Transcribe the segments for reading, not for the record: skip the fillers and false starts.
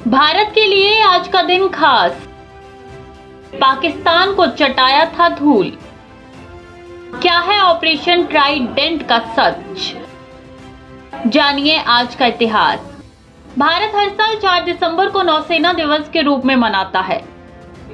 भारत के लिए आज का दिन खास, पाकिस्तान को चटाया था धूल। क्या है ऑपरेशन ट्राइडेंट का सच, जानिए आज का इतिहास। भारत हर साल 4 दिसंबर को नौसेना दिवस के रूप में मनाता है।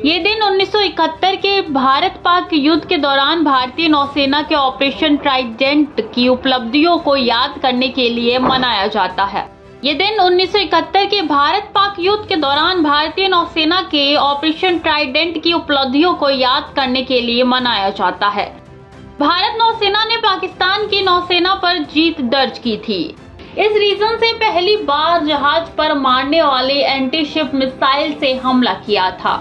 ये दिन 1971 के भारत पाक युद्ध के दौरान भारतीय नौसेना के ऑपरेशन ट्राइडेंट की उपलब्धियों को याद करने के लिए मनाया जाता है। ये दिन 1971 के भारत पाक युद्ध के दौरान भारतीय नौसेना के ऑपरेशन ट्राइडेंट की उपलब्धियों को याद करने के लिए मनाया जाता है। भारत नौसेना ने पाकिस्तान की नौसेना पर जीत दर्ज की थी। इस रीजन से पहली बार जहाज पर मारने वाले एंटी शिप मिसाइल से हमला किया था।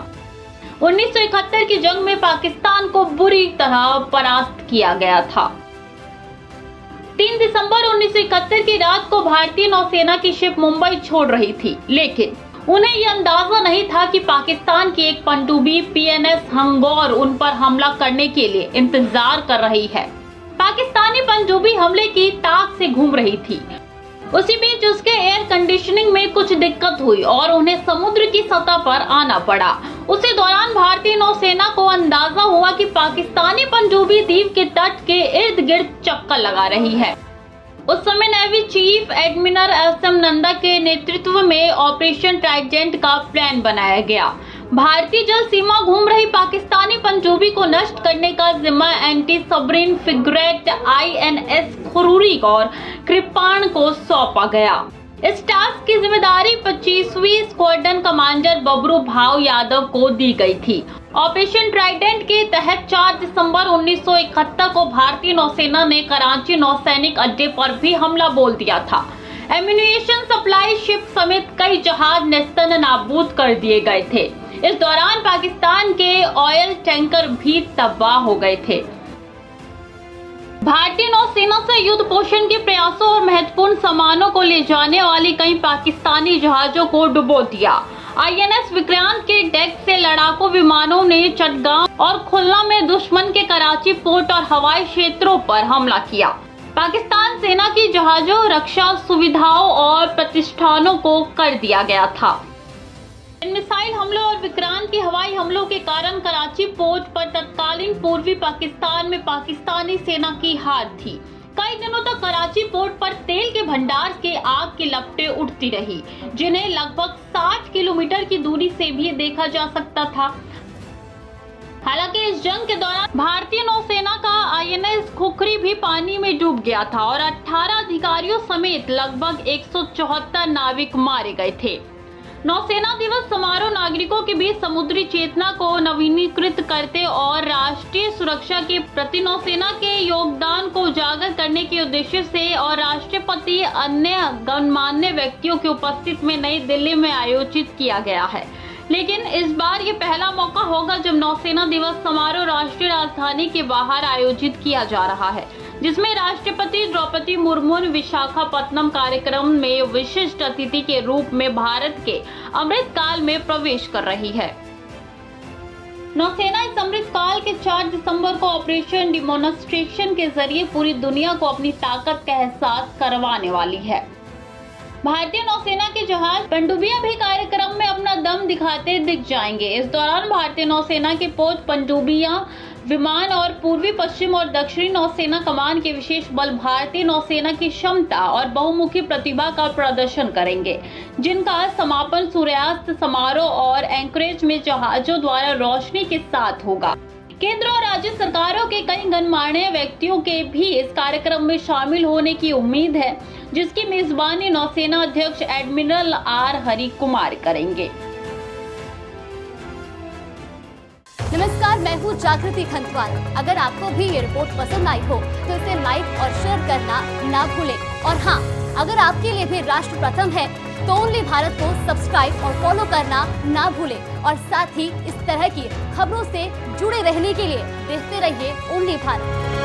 1971 की जंग में पाकिस्तान को बुरी तरह परास्त किया गया था। 3 दिसंबर 1971 की रात को भारतीय नौसेना की शिप मुंबई छोड़ रही थी, लेकिन उन्हें यह अंदाजा नहीं था कि पाकिस्तान की एक पनडुब्बी पीएनएस हंगौर उन पर हमला करने के लिए इंतजार कर रही है। पाकिस्तानी पनडुब्बी हमले की ताक से घूम रही थी। उसी बीच उसके एयर कंडीशनिंग में कुछ दिक्कत हुई और उन्हें समुद्र की सतह पर आना पड़ा। उसी दौरान भारतीय नौसेना को अंदाजा हुआ कि पाकिस्तानी पनडुब्बी द्वीप के तट के इर्द गिर्द चक्कर लगा रही है। उस समय navy chief admiral SM Nanda के नेतृत्व में ऑपरेशन ट्राइडेंट का प्लान बनाया गया। भारतीय जल सीमा घूम रही पाकिस्तानी पनडुब्बी को नष्ट करने का जिम्मा एंटी सबमरीन फ्रिगेट आईएनएस खुरूरी और कृपाण को सौंपा गया। इस टास्क की जिम्मेदारी 25वीं स्क्वाड्रन कमांडर बबरू भाव यादव को दी गई थी। ऑपरेशन ट्राइडेंट के तहत 4 दिसंबर 1971 को भारतीय नौसेना ने कराची नौसैनिक अड्डे पर भी हमला बोल दिया था। एम्यूनिशन सप्लाई शिप समेत कई जहाज नेस्तन नाबूद कर दिए गए थे। इस दौरान पाकिस्तान के ऑयल टैंकर भी तबाह हो गए थे। भारतीय नौसेना से युद्ध पोषण के प्रयासों और महत्वपूर्ण सामानों को ले जाने वाली कई पाकिस्तानी जहाजों को डुबो दिया। आईएनएस विक्रांत के डेक से लड़ाकू विमानों ने चटगांव और खुलना में दुश्मन के कराची पोर्ट और हवाई क्षेत्रों पर हमला किया। पाकिस्तान सेना की जहाजों, रक्षा सुविधाओं और प्रतिष्ठानों को कर दिया गया था। इन मिसाइल हमलों और विक्रांत के हवाई हमलों के कारण कराची पोर्ट पर तत्कालीन पूर्वी पाकिस्तान में पाकिस्तानी सेना की हार थी। कई दिनों तक कराची पोर्ट पर तेल के भंडार के आग की लपटें उठती रही, जिन्हें लगभग 60 किलोमीटर की दूरी से भी देखा जा सकता था। हालांकि इस जंग के दौरान भारतीय नौसेना का आईएनएस खुखरी भी पानी में डूब गया था और 18 अधिकारियों समेत लगभग 174 नाविक मारे गए थे। नौसेना दिवस समारोह नागरिकों के बीच समुद्री चेतना को नवीनीकृत करते और राष्ट्रीय सुरक्षा के प्रति नौसेना के योगदान को उजागर करने के उद्देश्य से और राष्ट्रपति अन्य गणमान्य व्यक्तियों की उपस्थिति में नई दिल्ली में आयोजित किया गया है। लेकिन इस बार ये पहला मौका होगा जब नौसेना दिवस समारोह राष्ट्रीय राजधानी के बाहर आयोजित किया जा रहा है, जिसमें राष्ट्रपति द्रौपदी मुर्मू विशाखापत्तनम कार्यक्रम में विशिष्ट अतिथि के रूप में भारत के अमृत काल में प्रवेश कर रही है। नौसेना इस अमृत काल के 4 दिसंबर को ऑपरेशन डिमोन्स्ट्रेशन के जरिए पूरी दुनिया को अपनी ताकत का एहसास करवाने वाली है। भारतीय नौसेना के जहाज पनडुब्बियां भी कार्यक्रम में अपना दम दिखाते दिख जाएंगे। इस दौरान भारतीय नौसेना के पोत पनडुब्बियां, विमान और पूर्वी, पश्चिम और दक्षिणी नौसेना कमान के विशेष बल भारतीय नौसेना की क्षमता और बहुमुखी प्रतिभा का प्रदर्शन करेंगे, जिनका समापन सूर्यास्त समारोह और एंकरेज में जहाजों द्वारा रोशनी के साथ होगा। केंद्र और राज्य सरकारों के कई गणमान्य व्यक्तियों के भी इस कार्यक्रम में शामिल होने की उम्मीद है, जिसकी मेजबानी नौसेना अध्यक्ष एडमिरल आर हरि कुमार करेंगे। नमस्कार, मैं हूँ जागृति खंतवाल। अगर आपको भी ये रिपोर्ट पसंद आई हो तो इसे लाइक और शेयर करना ना भूलें। और हाँ, अगर आपके लिए भी राष्ट्र प्रथम है तो ओनली भारत को सब्सक्राइब और फॉलो करना ना भूलें। और साथ ही इस तरह की खबरों से जुड़े रहने के लिए देखते रहिए ओनली भारत।